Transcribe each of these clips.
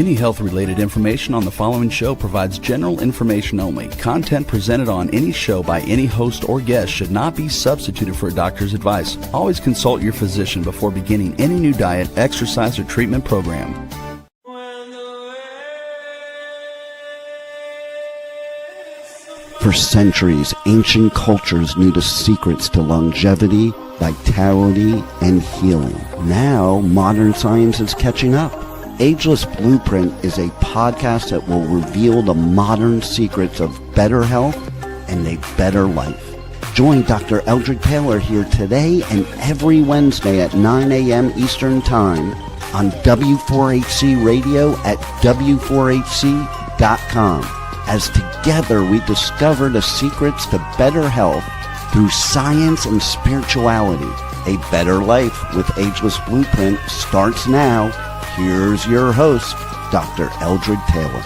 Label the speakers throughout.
Speaker 1: Any health-related information on the following show provides general information only. Content presented on any show by any host or guest should not be substituted for a doctor's advice. Always consult your physician before beginning any new diet, exercise, or treatment program.
Speaker 2: For centuries, ancient cultures knew the secrets to longevity, vitality, and healing. Now, modern science is catching up. Ageless Blueprint is a podcast that will reveal the modern secrets of better health and a better life. Join Dr. Eldred Taylor here today and every Wednesday at 9 a.m. Eastern Time on W4HC Radio at W4HC.com. As together we discover the secrets to better health through science and spirituality. A better life with Ageless Blueprint starts now. Here's your host, Dr. Eldred Taylor.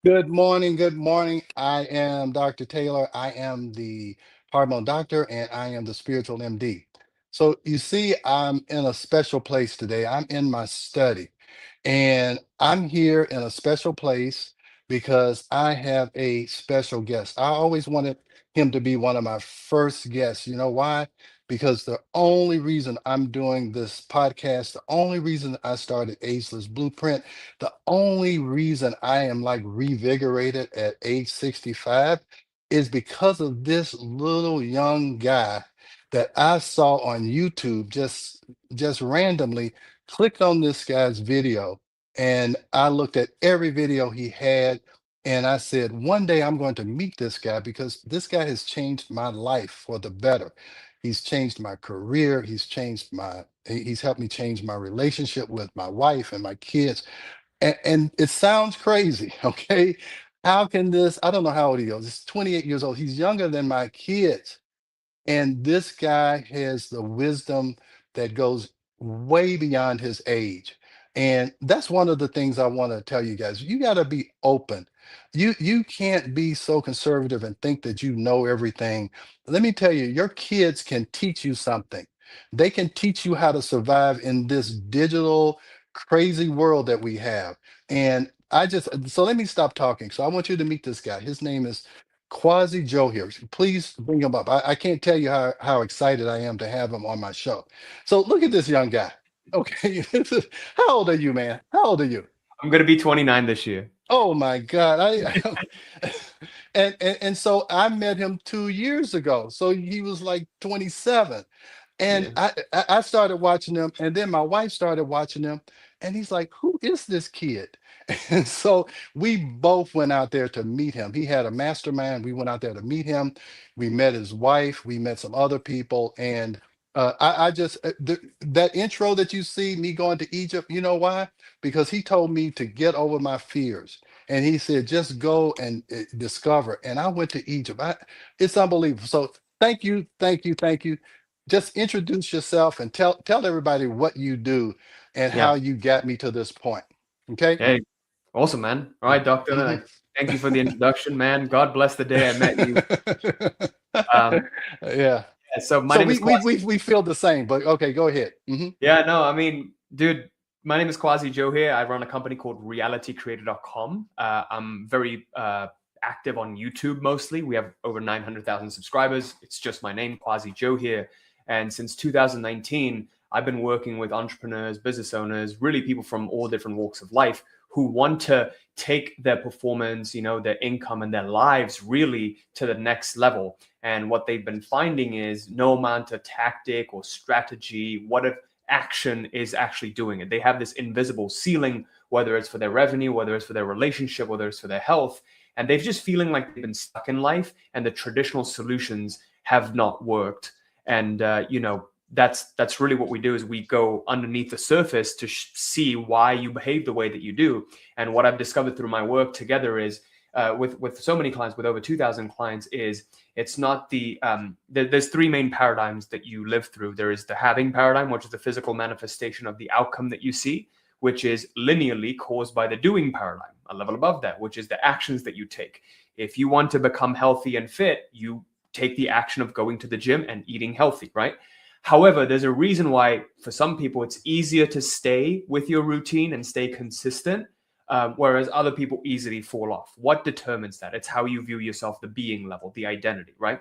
Speaker 3: Good morning. Good morning. I am Dr. Taylor. I am the hormone doctor and I am the spiritual MD. So you see, I'm in a special place today. I'm in my study. And I'm here in a special place because I have a special guest. I always wanted him to be one of my first guests. You know why? Because the only reason I'm doing this podcast, the only reason I started Ageless Blueprint, the only reason I am like revigorated at age 65 is because of this little young guy that I saw on YouTube just randomly. Clicked on this guy's video and I looked at every video he had and I said, one day I'm going to meet this guy because this guy has changed my life for the better. He's changed my career. He's helped me change my relationship with my wife and my kids. And it sounds crazy, okay? How can this, I don't know how old he is. He's 28 years old. He's younger than my kids. And this guy has the wisdom that goes way beyond his age. And that's one of the things I want to tell you guys. You got to be open. You can't be so conservative and think that you know everything. Let me tell you, your kids can teach you something. They can teach you how to survive in this digital crazy world that we have. And so let me stop talking. So I want you to meet this guy. His name is Quazi Johir. Please bring him up. I can't tell you how excited I am to have him on my show. So look at this young guy. Okay. How old are you, man? How old are you?
Speaker 4: I'm going to be 29 this year.
Speaker 3: Oh my God. And so I met him 2 years ago. So he was like 27. And
Speaker 4: Yeah.
Speaker 3: I started watching him, and then my wife started watching him, and he's like, "Who is this kid?" And so we both went out there to meet him. He had a mastermind. We went out there to meet him. We met his wife. We met some other people, and that intro that you see me going to Egypt. You know why? Because he told me to get over my fears, and he said just go and discover. And I went to Egypt. It's unbelievable. So thank you, thank you, thank you. Just introduce yourself and tell everybody what you do and how you got me to this point. Okay.
Speaker 4: Hey, awesome, man. All right, doctor.
Speaker 3: Mhm.
Speaker 4: Thank you for the introduction, man. God bless the day I met you.
Speaker 3: Yeah.
Speaker 4: So my name is Quazi.
Speaker 3: we feel the same, but okay, go ahead. Mhm.
Speaker 4: Yeah, no, I mean, dude, my name is Quazi Johir. I run a company called realitycreator.com. I'm very active on YouTube mostly. We have over 900,000 subscribers. It's just my name, Quazi Johir. And since 2019, I've been working with entrepreneurs, business owners, really people from all different walks of life who want to take their performance, their income and their lives really to the next level. And what they've been finding is no amount of tactic or strategy, what if action is actually doing it. They have this invisible ceiling, whether it's for their revenue, whether it's for their relationship, whether it's for their health. And they've just feeling like they've been stuck in life and the traditional solutions have not worked. And, that's really what we do is we go underneath the surface to see why you behave the way that you do. And what I've discovered through my work together is with so many clients, with over 2,000 clients, is it's not there's three main paradigms that you live through. There is the having paradigm, which is the physical manifestation of the outcome that you see, which is linearly caused by the doing paradigm, a level above that, which is the actions that you take. If you want to become healthy and fit, you take the action of going to the gym and eating healthy, right? However, there's a reason why for some people it's easier to stay with your routine and stay consistent, whereas other people easily fall off. What determines that? It's how you view yourself, the being level, the identity, right?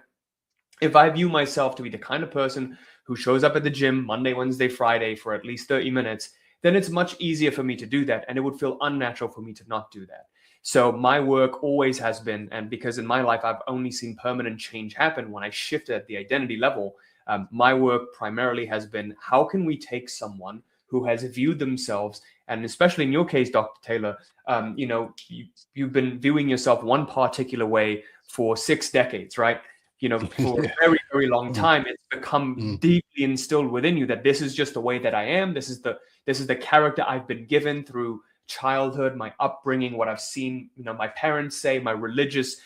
Speaker 4: If I view myself to be the kind of person who shows up at the gym Monday, Wednesday, Friday for at least 30 minutes, then it's much easier for me to do that. And it would feel unnatural for me to not do that. So my work always has been, and because in my life, I've only seen permanent change happen when I shifted at the identity level, my work primarily has been, how can we take someone who has viewed themselves, and especially in your case, Dr. Taylor, you've been viewing yourself one particular way for 6 decades, right? For a very, very long time, it's become deeply instilled within you that this is just the way that I am. This is the character I've been given through childhood, my upbringing, what I've seen, my parents say, my religious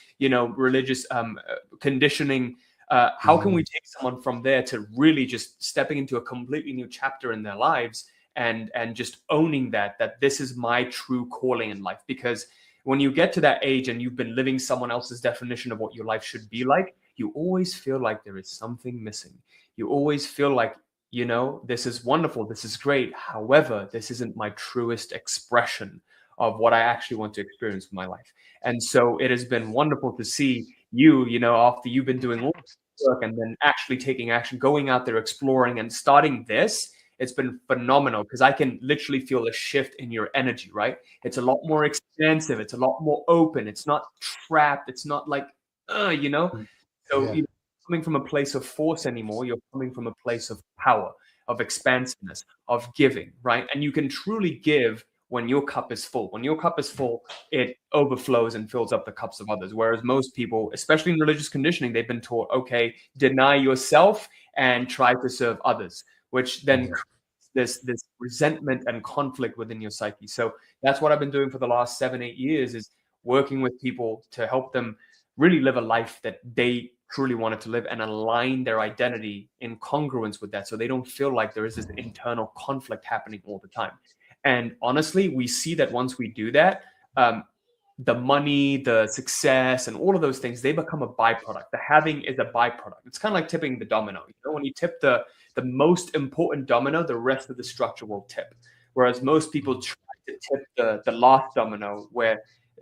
Speaker 4: conditioning. How can we take someone from there to really just stepping into a completely new chapter in their lives and just owning that this is my true calling in life? Because when you get to that age and you've been living someone else's definition of what your life should be like, you always feel like there is something missing. You always feel like, this is wonderful, this is great. However, this isn't my truest expression of what I actually want to experience in my life. And so it has been wonderful to see you, after you've been doing all this work and then actually taking action, going out there, exploring and starting this. It's been phenomenal because I can literally feel a shift in your energy, right? It's a lot more expansive. It's a lot more open. It's not trapped. It's not like, So you're coming from a place of force anymore. You're coming from a place of power, of expansiveness, of giving, right? And you can truly give when your cup is full. When your cup is full, it overflows and fills up the cups of others. Whereas most people, especially in religious conditioning, they've been taught, okay, deny yourself and try to serve others, which then creates this resentment and conflict within your psyche. So that's what I've been doing for the last 7-8 years, is working with people to help them really live a life that they truly wanted to live and align their identity in congruence with that, so they don't feel like there is this internal conflict happening all the time. And honestly, we see that once we do that, the money, the success, and all of those things, they become a byproduct. The having is a byproduct. It's kind of like tipping the domino. When you tip the most important domino, the rest of the structure will tip. Whereas most people try to tip the last domino,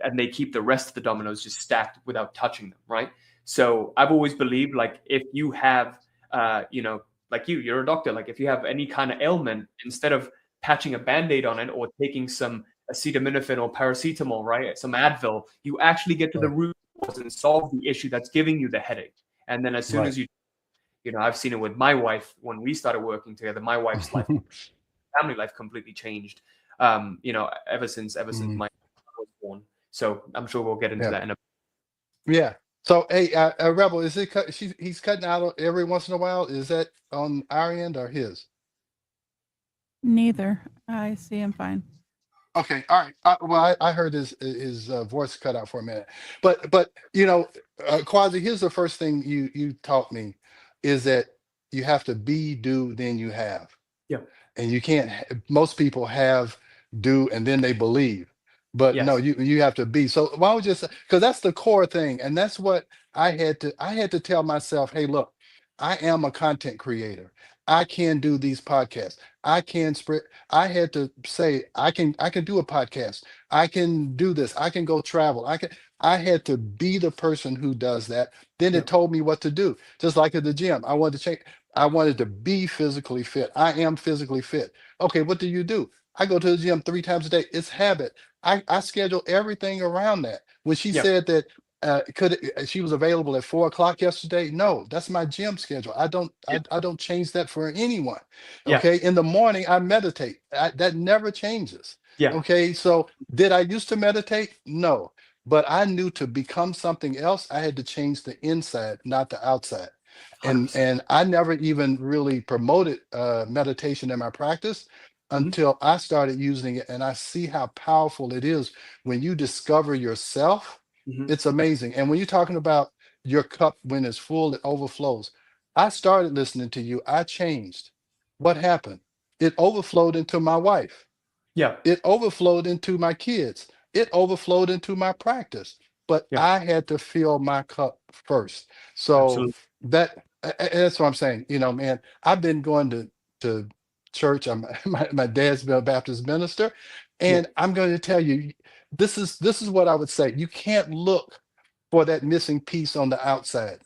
Speaker 4: and they keep the rest of the dominoes just stacked without touching them, right? So I've always believed, like, if you have, like you're a doctor, like if you have any kind of ailment, instead of patching a Band-Aid on it or taking some acetaminophen or paracetamol, right, some Advil, you actually get to the root cause and solve the issue that's giving you the headache. And then as soon as I've seen it with my wife when we started working together. My wife's life, family life, completely changed. Ever since my son was born. So I'm sure we'll get into that in a.
Speaker 3: Yeah. So, hey, Rebel, is it he's cutting out every once in a while? Is that on our end or his?
Speaker 5: Neither. I see him fine.
Speaker 3: Okay, all right. Well, I heard his voice cut out for a minute, but Quasi, here's the first thing you taught me, is that you have to be, do, then you have.
Speaker 4: Yeah.
Speaker 3: And you can't. Most people have, do, and then they believe. But no, you have to be. So why would you say? Because that's the core thing, and that's what I had to tell myself. Hey, look, I am a content creator. I can do these podcasts. I can spread. I had to say I can do a podcast. I can do this. I can go travel. I had to be the person who does that. Then it told me what to do. Just like at the gym, I wanted to change. I wanted to be physically fit. I am physically fit. Okay, what do? I go to the gym 3 times a day. It's habit. I schedule everything around that. When she said that she was available at 4 o'clock yesterday, no, that's my gym schedule. I don't change that for anyone. Okay, in the morning I meditate. That never changes. Okay, so did I used to meditate? No, but I knew to become something else, I had to change the inside, not the outside. And I never even really promoted meditation in my practice until I started using it, and I see how powerful it is when you discover yourself. It's amazing. And when you're talking about your cup, when it's full, it overflows. I started listening to you. I changed. What happened? It overflowed into my wife. It overflowed into my kids. It overflowed into my practice. But I had to fill my cup first. So
Speaker 4: Absolutely.
Speaker 3: That's what I'm saying. You know, man, I've been going to church. My dad's been a Baptist minister,
Speaker 4: Yeah.
Speaker 3: and I'm going to tell you, this is what I would say. You can't look for that missing piece on the outside.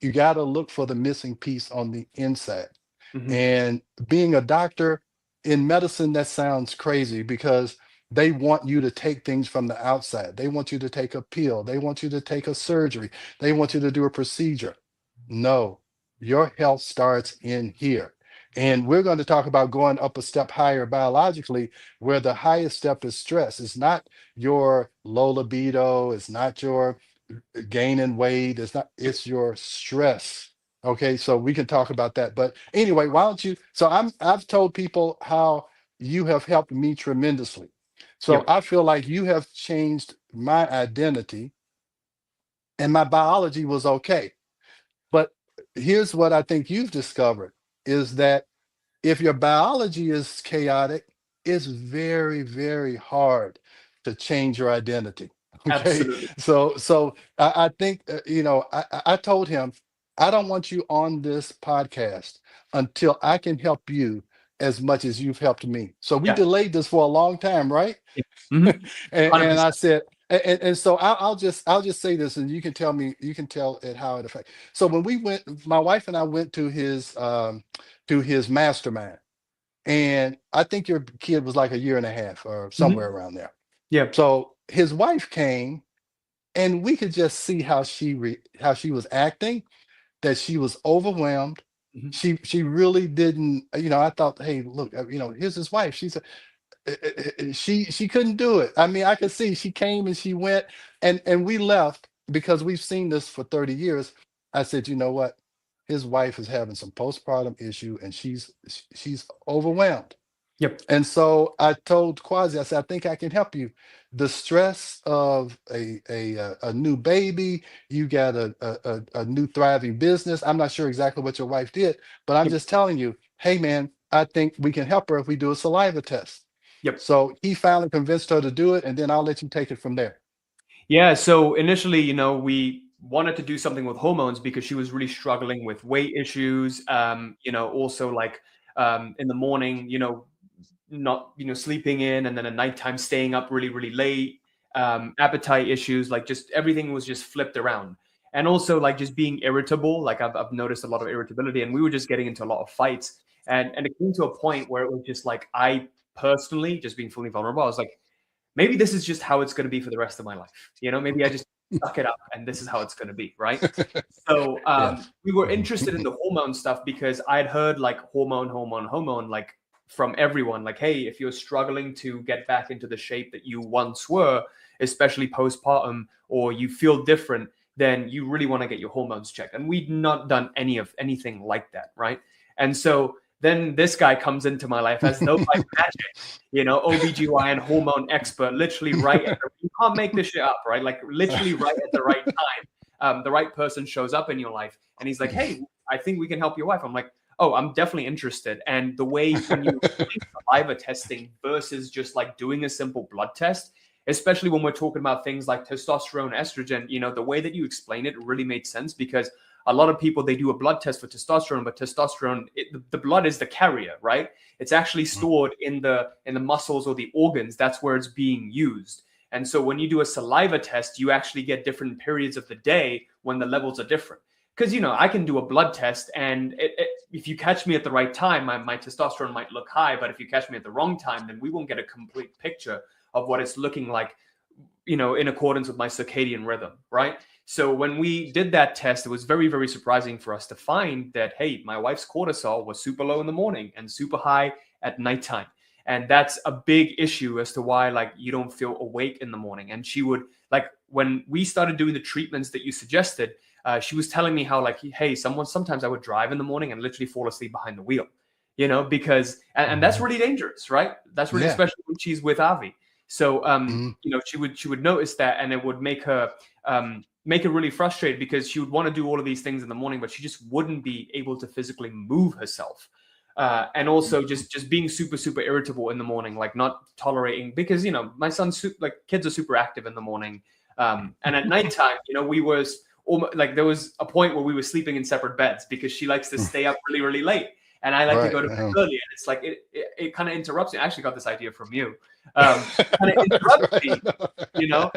Speaker 3: You got to look for the missing piece on the inside.
Speaker 4: Hmm.
Speaker 3: And being a doctor in medicine, that sounds crazy because they want you to take things from the outside. They want you to take a pill. They want you to take a surgery. They want you to do a procedure. No, your health starts in here. And we're going to talk about going up a step higher biologically, where the highest step is stress. It's not your low libido, it's not your gaining weight, it's your stress. Okay, so we can talk about that. But anyway, why don't you? So I've told people how you have helped me tremendously. So
Speaker 4: Yep.
Speaker 3: I feel like you have changed my identity, and my biology was okay. But here's what I think you've discovered is that if your biology is chaotic, it's very, very hard to change your identity. Okay.
Speaker 4: Absolutely.
Speaker 3: So I think, I told him, I don't want you on this podcast until I can help you as much as you've helped me. So we
Speaker 4: Yeah.
Speaker 3: delayed this for a long time, right?
Speaker 4: Yeah. Hmm.
Speaker 3: And I
Speaker 4: 100%.
Speaker 3: said, and so I'll just say this, and you can tell it how it affects. So when we went, my wife and I went to his mastermind, and I think your kid was like a year and a half or
Speaker 4: Hmm.
Speaker 3: somewhere around there.
Speaker 4: Yeah.
Speaker 3: So his wife came, and we could just see how how she was acting, that she was overwhelmed.
Speaker 4: Hmm.
Speaker 3: She really didn't, I thought, hey, look, here's his wife. She couldn't do it. I mean, I could see she came and she went, and we left because we've seen this for 30 years. I said, you know what? His wife is having some postpartum issue, and she's overwhelmed.
Speaker 4: Yep.
Speaker 3: And so I told Quasi, I said, I think I can help you. The stress of a new baby, you got a new thriving business. I'm not sure exactly what your wife did, but I'm
Speaker 4: Yep.
Speaker 3: just telling you, hey man, I think we can help her if we do a saliva test.
Speaker 4: Yep.
Speaker 3: So he finally convinced her to do it, and then I'll let you take it from there.
Speaker 4: Yeah, so initially, we wanted to do something with hormones because she was really struggling with weight issues. Also like in the morning, not sleeping in, and then at nighttime staying up really, really late. Appetite issues, like just everything was just flipped around, and also like just being irritable. Like I've noticed a lot of irritability, and we were just getting into a lot of fights, and it came to a point where it was just like I personally, just being fully vulnerable, I was like, maybe this is just how it's going to be for the rest of my life. Maybe I just suck it up and this is how it's going to be. Right. So
Speaker 3: Yeah.
Speaker 4: we were interested in the hormone stuff because I'd heard like hormone, like from everyone, like, hey, if you're struggling to get back into the shape that you once were, especially postpartum, or you feel different, then you really want to get your hormones checked. And we'd not done anything like that. Right. And so then this guy comes into my life as though by magic, OBGYN hormone expert, literally you can't make this shit up, right? Like literally right at the right time. The right person shows up in your life and he's like, hey, I think we can help your wife. I'm like, oh, I'm definitely interested. And the way when you saliva testing versus just like doing a simple blood test, especially when we're talking about things like testosterone, estrogen, the way that you explain it really made sense because a lot of people, they do a blood test for testosterone, but testosterone, the blood is the carrier, right? It's actually stored in the muscles or the organs. That's where it's being used. And so when you do a saliva test, you actually get different periods of the day when the levels are different. Because, I can do a blood test and if you catch me at the right time, my testosterone might look high, but if you catch me at the wrong time, then we won't get a complete picture of what it's looking like, in accordance with my circadian rhythm, right? So when we did that test, it was very, very surprising for us to find that, hey, my wife's cortisol was super low in the morning and super high at nighttime. And that's a big issue as to why, like, you don't feel awake in the morning. And she would, like, when we started doing the treatments that you suggested, she was telling me how, like, hey, sometimes I would drive in the morning and literally fall asleep behind the wheel, because, and that's really dangerous, right? That's really,
Speaker 3: Yeah.
Speaker 4: especially when she's with Avi. So,
Speaker 3: Mhm.
Speaker 4: she would notice that, and it would make her really frustrated because she would want to do all of these things in the morning, but she just wouldn't be able to physically move herself. And also just being super, super irritable in the morning, like not tolerating, because, my son's like kids are super active in the morning. And at nighttime, like there was a point where we were sleeping in separate beds because she likes to stay up really, really late. And I like to go to bed early. And it's like, it kind of interrupts me. I actually got this idea from you. Kind of interrupts me, you know?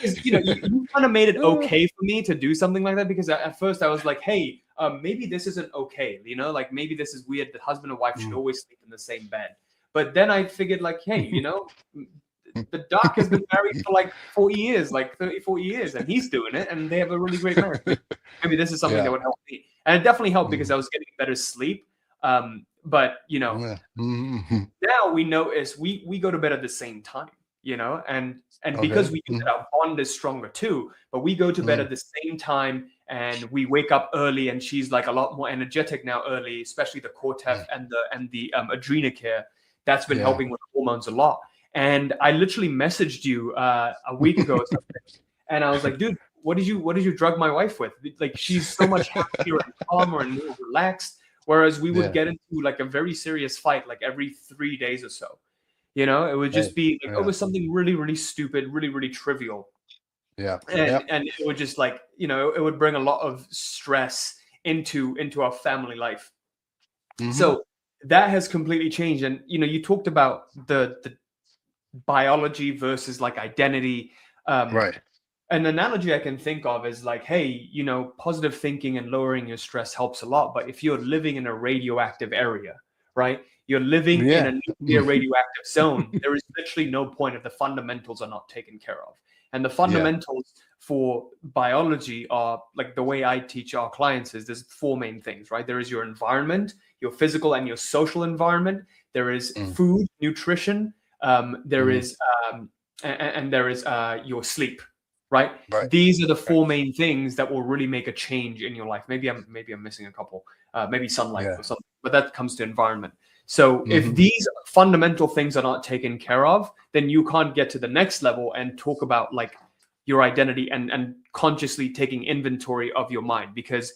Speaker 4: Because, you kind of made it okay for me to do something like that, because at first I was like, hey, maybe this isn't okay, like maybe this is weird that husband and wife should always sleep in the same bed. But then I figured, like, hey, the doc has been married for like 40 years, like 30, 40 years, and he's doing it, and they have a really great marriage. Maybe this is something that would help me. And it definitely helped because I was getting better sleep. But now we notice we go to bed at the same time, and because we do that, our bond is stronger too. But we go to bed at the same time, and we wake up early, and she's like a lot more energetic now early, especially the cortex and the adrenocare. That's been helping with hormones a lot. And I literally messaged you a week ago or something, and I was like, dude, what did you drug my wife with? Like, she's so much happier and calmer and more relaxed. Whereas we would get into like a very serious fight like every 3 days or so. It would just be like over something really, really stupid, really, really trivial.
Speaker 3: Yeah.
Speaker 4: And it would just like, it would bring a lot of stress into our family life. So that has completely changed. And, you talked about the biology versus like identity.
Speaker 3: Right.
Speaker 4: An analogy I can think of is like, hey, positive thinking and lowering your stress helps a lot. But if you're living in a radioactive area, right? You're living in a nuclear radioactive zone. There is literally no point if the fundamentals are not taken care of. And the fundamentals for biology are, like, the way I teach our clients is there's 4 main things, right? There is your environment, your physical and your social environment. There is food, nutrition. There is and there is your sleep. Right? These are the 4 main things that will really make a change in your life. Maybe I'm missing a couple. Maybe sunlight or something, but that comes to environment. So if these fundamental things are not taken care of, then you can't get to the next level and talk about like your identity and consciously taking inventory of your mind, because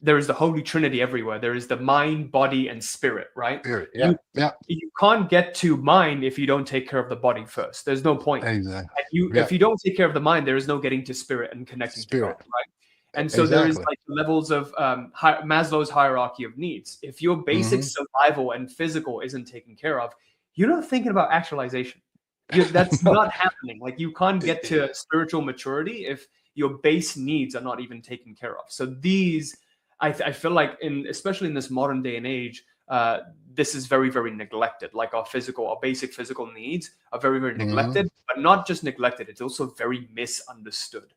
Speaker 4: there is the Holy Trinity everywhere. There is the mind, body, and spirit, right? You can't get to mind if you don't take care of the body first. There's no point.
Speaker 3: Exactly.
Speaker 4: If you don't take care of the mind, there is no getting to spirit and connecting to God, right? And so there is like levels of Maslow's hierarchy of needs. If your basic survival and physical isn't taken care of, you're not thinking about actualization. That's not happening. Like, you can't get to spiritual maturity if your base needs are not even taken care of. So these, I feel like, especially in this modern day and age, this is very, very neglected. Like, our basic physical needs are very, very neglected, but not just neglected. It's also very misunderstood,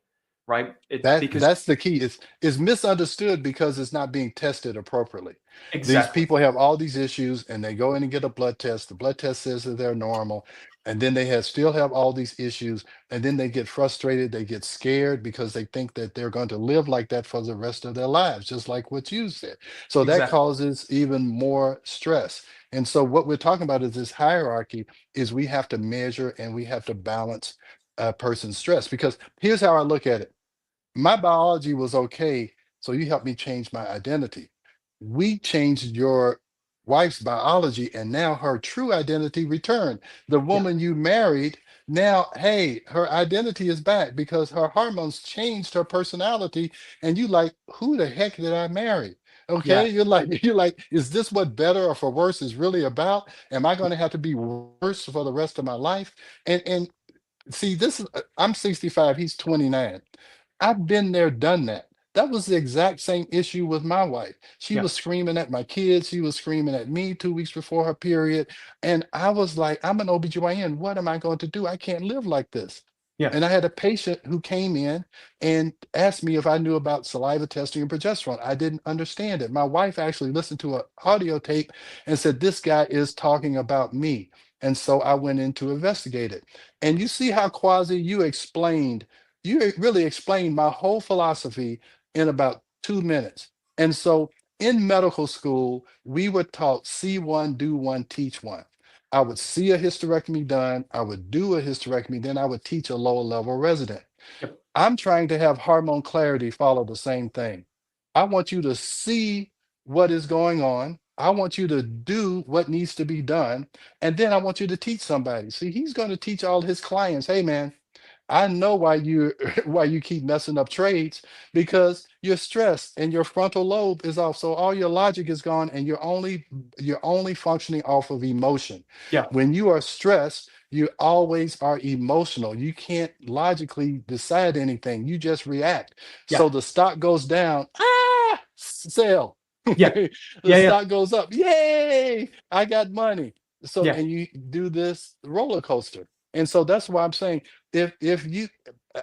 Speaker 4: right?
Speaker 3: That's the key. It's misunderstood because it's not being tested appropriately.
Speaker 4: Exactly.
Speaker 3: These people have all these issues, and they go in and get a blood test. The blood test says that they're normal, and then they still have all these issues, and then they get frustrated, they get scared because they think that they're going to live like that for the rest of their lives, just like what you said. So that causes even more stress. And so what we're talking about is this hierarchy, is we have to measure and we have to balance a person's stress. Because here's how I look at it. My biology was okay, so you helped me change my identity. We changed your wife's biology, and now her true identity returned. The woman you married, now, hey, her identity is back because her hormones changed her personality, and you like, who the heck did I marry? Okay, you're like, is this what better or for worse is really about? Am I going to have to be worse for the rest of my life? And see, I'm 65, he's 29. I've been there, done that. That was the exact same issue with my wife. She was screaming at my kids. She was screaming at me 2 weeks before her period. And I was like, I'm an OBGYN. What am I going to do? I can't live like this. And I had a patient who came in and asked me if I knew about saliva testing and progesterone. I didn't understand it. My wife actually listened to an audio tape and said, this guy is talking about me. And so I went in to investigate it. And you see how, Quasi, you really explained my whole philosophy in about 2 minutes. And so in medical school, we were taught see one, do one, teach one. I would see a hysterectomy done, I would do a hysterectomy, then I would teach a lower level resident. I'm trying to have hormone clarity follow the same thing. I want you to see what is going on. I want you to do what needs to be done. And then I want you to teach somebody. See, he's going to teach all his clients, hey, man, I know why you why you keep messing up trades, because you're stressed and your frontal lobe is off. So all your logic is gone and you're only functioning off of emotion.
Speaker 4: Yeah.
Speaker 3: When you are stressed, you always are emotional. You can't logically decide anything. You just react.
Speaker 4: Yeah.
Speaker 3: So the stock goes down, sell.
Speaker 4: Yeah.
Speaker 3: The
Speaker 4: Yeah. Yeah.
Speaker 3: stock goes up, yay, I got money. So,
Speaker 4: Yeah.
Speaker 3: and you do this roller coaster. And so that's why I'm saying, if you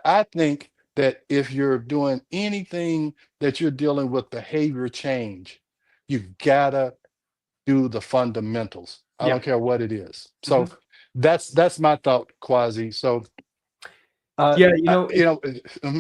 Speaker 3: I think that if you're doing anything that you're dealing with behavior change, you gotta do the fundamentals. I
Speaker 4: Yeah.
Speaker 3: don't care what it is. So
Speaker 4: Mhm.
Speaker 3: that's my thought, Quasi. So
Speaker 4: Yeah.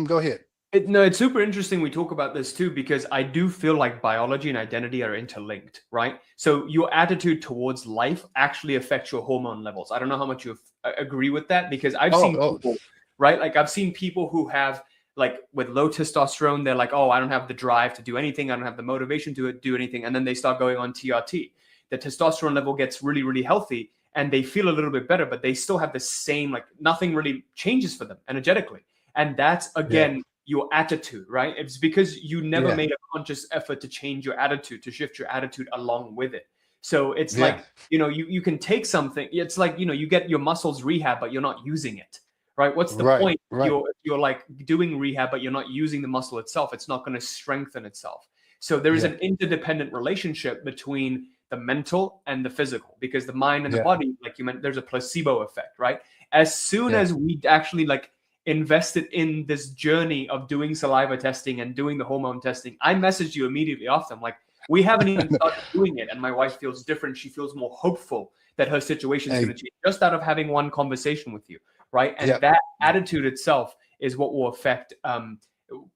Speaker 3: go ahead.
Speaker 4: No, it's super interesting we talk about this too, because I do feel like biology and identity are interlinked, right? So your attitude towards life actually affects your hormone levels. I don't know how much you agree with that, because I've
Speaker 3: Oh,
Speaker 4: seen
Speaker 3: oh,
Speaker 4: people, right? Like I've seen people who have, like, with low testosterone, they're like, oh, I don't have the drive to do anything. I don't have the motivation to do anything. And then they start going on TRT. The testosterone level gets really, really healthy and they feel a little bit better, but they still have the same, like nothing really changes for them energetically. And that's,
Speaker 3: yeah,
Speaker 4: again, your attitude, right? It's because you never
Speaker 3: yeah,
Speaker 4: made a conscious effort to change your attitude, to shift your attitude along with it. So it's
Speaker 3: yeah,
Speaker 4: like, you can take something. It's like, you get your muscles rehab, but you're not using it, right? What's the
Speaker 3: right,
Speaker 4: point?
Speaker 3: right,
Speaker 4: You're like doing rehab, but you're not using the muscle itself. It's not going to strengthen itself. So there is
Speaker 3: yeah,
Speaker 4: an interdependent relationship between the mental and the physical, because the mind and the
Speaker 3: yeah,
Speaker 4: body, like you meant, there's a placebo effect, right? As soon
Speaker 3: yeah.
Speaker 4: as we actually like invested in this journey of doing saliva testing and doing the hormone testing, I messaged you immediately after. I'm like, we haven't even started doing it. And my wife feels different. She feels more hopeful that her situation is going
Speaker 3: Hey,
Speaker 4: to change just out of having one conversation with you. Right. And
Speaker 3: yeah,
Speaker 4: that attitude itself is what will affect,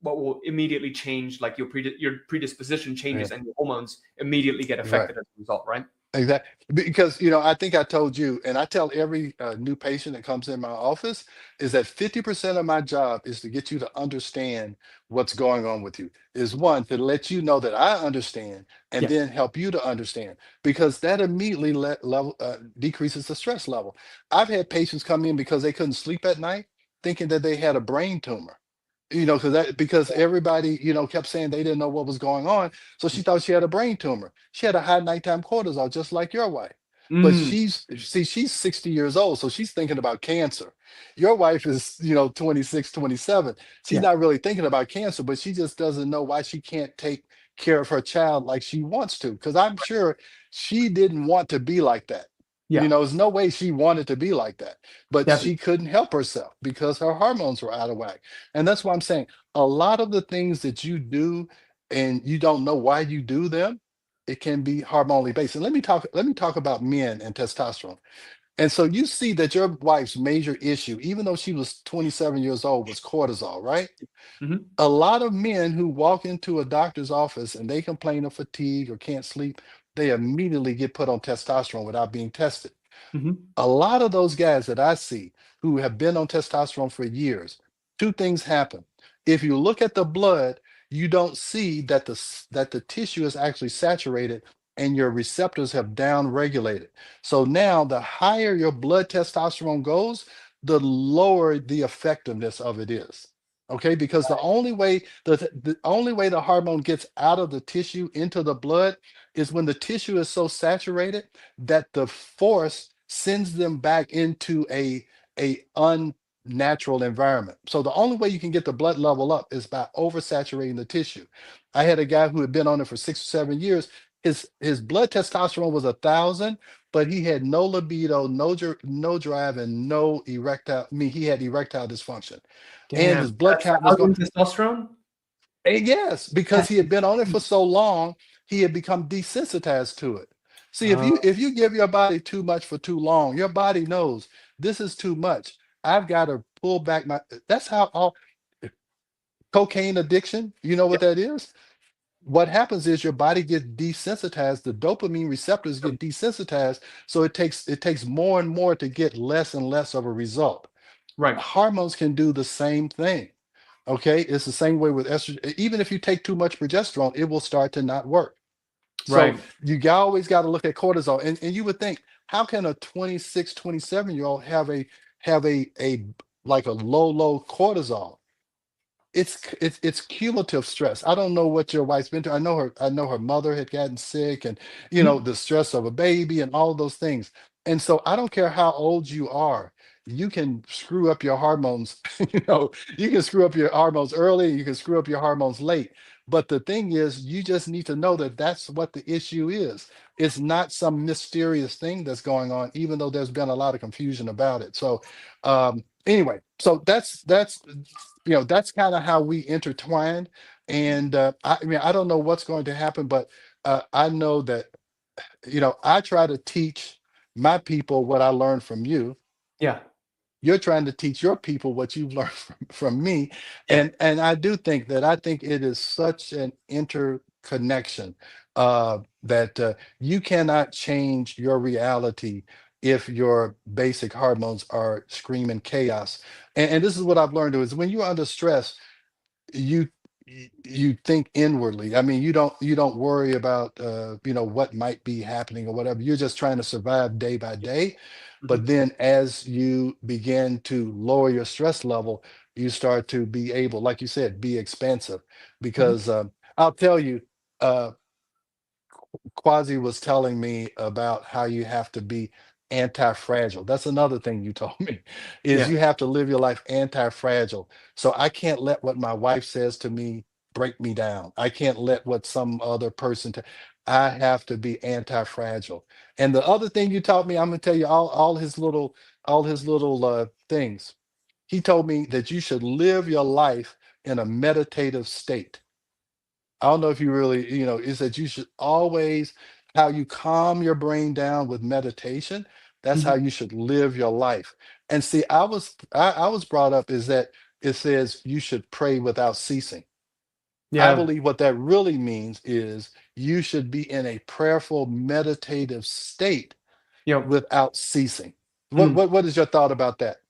Speaker 4: what will immediately change, like your predisposition
Speaker 3: yeah,
Speaker 4: changes and your hormones immediately get
Speaker 3: right.
Speaker 4: affected as a result. Right.
Speaker 3: Exactly. Because, I think I told you, and I tell every new patient that comes in my office, is that 50% of my job is to get you to understand what's going on with you. Is one, to let you know that I understand and
Speaker 4: Yeah.
Speaker 3: then help you to understand, because that immediately decreases the stress level. I've had patients come in because they couldn't sleep at night, thinking that they had a brain tumor. Because everybody, kept saying they didn't know what was going on. So she thought she had a brain tumor. She had a high nighttime cortisol, just like your wife. But
Speaker 4: Mm,
Speaker 3: she's 60 years old, so she's thinking about cancer. Your wife is, 26, 27. She's
Speaker 4: yeah.
Speaker 3: not really thinking about cancer, but she just doesn't know why she can't take care of her child like she wants to. Because I'm sure she didn't want to be like that.
Speaker 4: Yeah.
Speaker 3: There's no way she wanted to be like that, but
Speaker 4: Definitely.
Speaker 3: she couldn't help herself because her hormones were out of whack. And that's why I'm saying a lot of the things that you do and you don't know why you do them, it can be hormonally based. And let me talk about men and testosterone. And so you see that your wife's major issue, even though she was 27 years old, was cortisol, right?
Speaker 4: Hmm.
Speaker 3: A lot of men who walk into a doctor's office and they complain of fatigue or can't sleep, they immediately get put on testosterone without being tested.
Speaker 4: Hmm.
Speaker 3: A lot of those guys that I see who have been on testosterone for years, two things happen. If you look at the blood, you don't see that the tissue is actually saturated and your receptors have down regulated. So now the higher your blood testosterone goes, the lower the effectiveness of it is. Okay, because the only way the hormone gets out of the tissue into the blood is when the tissue is so saturated that the force sends them back into a unnatural environment. So the only way you can get the blood level up is by oversaturating the tissue. I had a guy who had been on it for 6 or 7 years. His blood testosterone was 1,000, but he had no libido, no drive, and no erectile. I mean, he had erectile dysfunction, and
Speaker 4: Damn.
Speaker 3: his blood
Speaker 4: That's
Speaker 3: count was going.
Speaker 4: 1,000 testosterone?
Speaker 3: Yes, because
Speaker 4: That's
Speaker 3: he had been on it for
Speaker 4: insane.
Speaker 3: so long, he had become desensitized to it. See, if
Speaker 4: Uh,
Speaker 3: you give your body too much for too long, your body knows this is too much. I've got to pull back my. That's how all cocaine addiction. You know
Speaker 4: yeah.
Speaker 3: what that is? What happens is your body gets desensitized. The dopamine receptors get desensitized, so it takes more and more to get less and less of a result.
Speaker 4: Right.
Speaker 3: Hormones can do the same thing. Okay, it's the same way with estrogen. Even if you take too much progesterone, it will start to not work. So
Speaker 4: Right.
Speaker 3: always got to look at cortisol. And you would think, how can a 26, 27-year-old have a like a low cortisol. It's cumulative stress. I don't know what your wife's been through. I know her mother had gotten sick, and
Speaker 4: Mhm.
Speaker 3: the stress of a baby and all those things. And so I don't care how old you are, you can screw up your hormones. You can screw up your hormones early, you can screw up your hormones late. But the thing is, you just need to know that that's what the issue is. It's not some mysterious thing that's going on, even though there's been a lot of confusion about it. So anyway, so that's kind of how we intertwined. And I mean, I don't know what's going to happen, but I know that I try to teach my people what I learned from you.
Speaker 4: Yeah.
Speaker 3: You're trying to teach your people what you've learned from me.
Speaker 4: Yeah.
Speaker 3: And I think it is such an interconnection, that you cannot change your reality if your basic hormones are screaming chaos. And this is what I've learned is when you're under stress, you you think inwardly. I mean, you don't worry about what might be happening or whatever. You're just trying to survive day by day. But
Speaker 4: Mhm.
Speaker 3: then as you begin to lower your stress level, you start to be able, like you said, be expansive.
Speaker 4: Mhm.
Speaker 3: Because I'll tell you, uh Quasi was telling me about how you have to be anti-fragile. That's another thing you told me, is
Speaker 4: Yeah.
Speaker 3: you have to live your life anti-fragile. So I can't let what my wife says to me break me down. I can't let what some other person I have to be anti-fragile. And the other thing you taught me, I'm gonna tell you all his little things. He told me that you should live your life in a meditative state. I don't know if you really, is that you should always, how you calm your brain down with meditation. That's how
Speaker 4: Mhm.
Speaker 3: you should live your life. And see, I was brought up is that it says you should pray without ceasing. I
Speaker 4: Yeah.
Speaker 3: believe what that really means is you should be in a prayerful, meditative state
Speaker 4: Yep.
Speaker 3: without ceasing. What
Speaker 4: Mm.
Speaker 3: what what is your thought about that?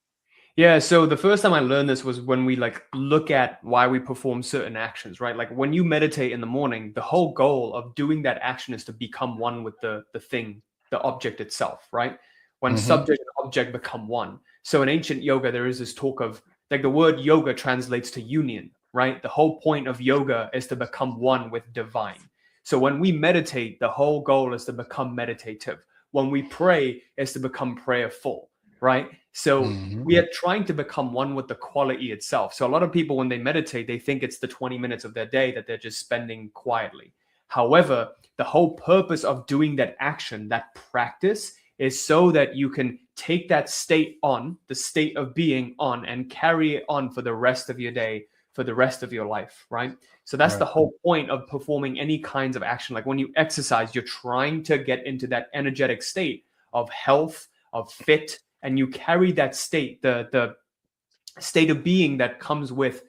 Speaker 4: Yeah, so the first time I learned this was when we like look at why we perform certain actions, right? Like when you meditate in the morning, the whole goal of doing that action is to become one with the thing, the object itself, right? When
Speaker 3: Hmm.
Speaker 4: subject and object become one. So in ancient yoga, there is this talk of like the word yoga translates to union, right? The whole point of yoga is to become one with divine. So when we meditate, the whole goal is to become meditative. When we pray, is to become prayerful, right? So
Speaker 3: Hmm.
Speaker 4: we are trying to become one with the quality itself. So a lot of people, when they meditate, they think it's the 20 minutes of their day that they're just spending quietly. However, the whole purpose of doing that action, that practice, is so that you can take that state on, the state of being on, and carry it on for the rest of your day, for the rest of your life, right? So that's the
Speaker 3: Right.
Speaker 4: whole point of performing any kinds of action. Like when you exercise, you're trying to get into that energetic state of health, of fit, and you carry that state, the state of being that comes with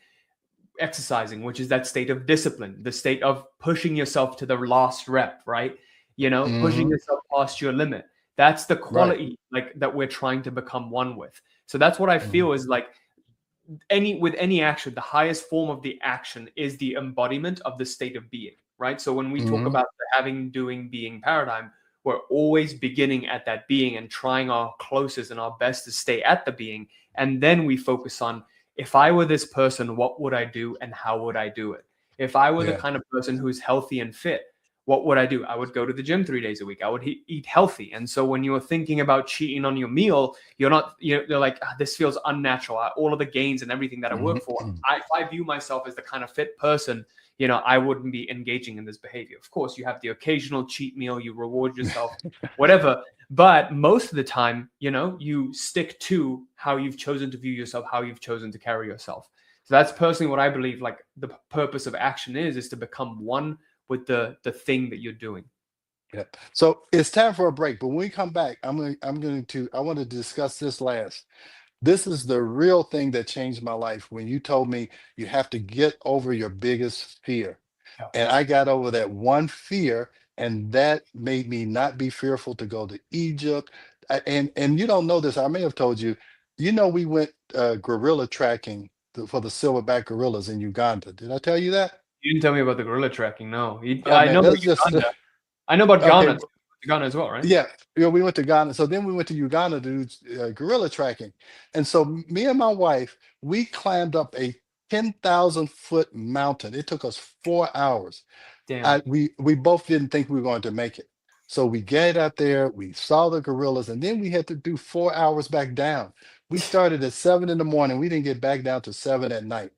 Speaker 4: exercising, which is that state of discipline, the state of pushing yourself to the last rep, right? Pushing
Speaker 3: Hmm.
Speaker 4: yourself past your limit. That's the
Speaker 3: Right.
Speaker 4: quality like that we're trying to become one with. So that's what I
Speaker 3: Hmm.
Speaker 4: feel is like any action, the highest form of the action is the embodiment of the state of being, right? So when we talk
Speaker 3: Hmm.
Speaker 4: about the having, doing, being paradigm, we're always beginning at that being and trying our closest and our best to stay at the being. And then we focus on, if I were this person, what would I do and how would I do it? If I were the
Speaker 3: Yeah.
Speaker 4: kind of person who's healthy and fit, what would I do? I would go to the gym 3 days a week. I would eat healthy. And so when you're thinking about cheating on your meal, you're like, this feels unnatural. All of the gains and everything that I work for.
Speaker 3: Hmm.
Speaker 4: If I view myself as the kind of fit person, I wouldn't be engaging in this behavior. Of course, you have the occasional cheat meal, you reward yourself, whatever. But most of the time, you stick to how you've chosen to view yourself, how you've chosen to carry yourself. So that's personally what I believe. Like the purpose of action is to become one with the thing that you're doing.
Speaker 3: Yeah. So it's time for a break, but when we come back, I want to discuss this last. This is the real thing that changed my life when you told me you have to get over your biggest fear.
Speaker 4: Yeah.
Speaker 3: And I got over that one fear, and that made me not be fearful to go to Egypt. And you don't know this, I may have told you, we went gorilla tracking for the silverback gorillas in Uganda. Did I tell you that?
Speaker 4: You didn't tell me about the gorilla tracking. No,
Speaker 3: Oh
Speaker 4: I
Speaker 3: man,
Speaker 4: know about
Speaker 3: that's just
Speaker 4: Uganda. I know about
Speaker 3: okay.
Speaker 4: Ghana. Ghana as well, right?
Speaker 3: Yeah, we went to Ghana. So then we went to Uganda to do gorilla tracking. And so me and my wife, we climbed up a 10,000-foot mountain. It took us 4 hours.
Speaker 4: Damn.
Speaker 3: We both didn't think we were going to make it. So we get out there, we saw the gorillas, and then we had to do 4 hours back down. We started at 7 in the morning. We didn't get back down to 7 at night.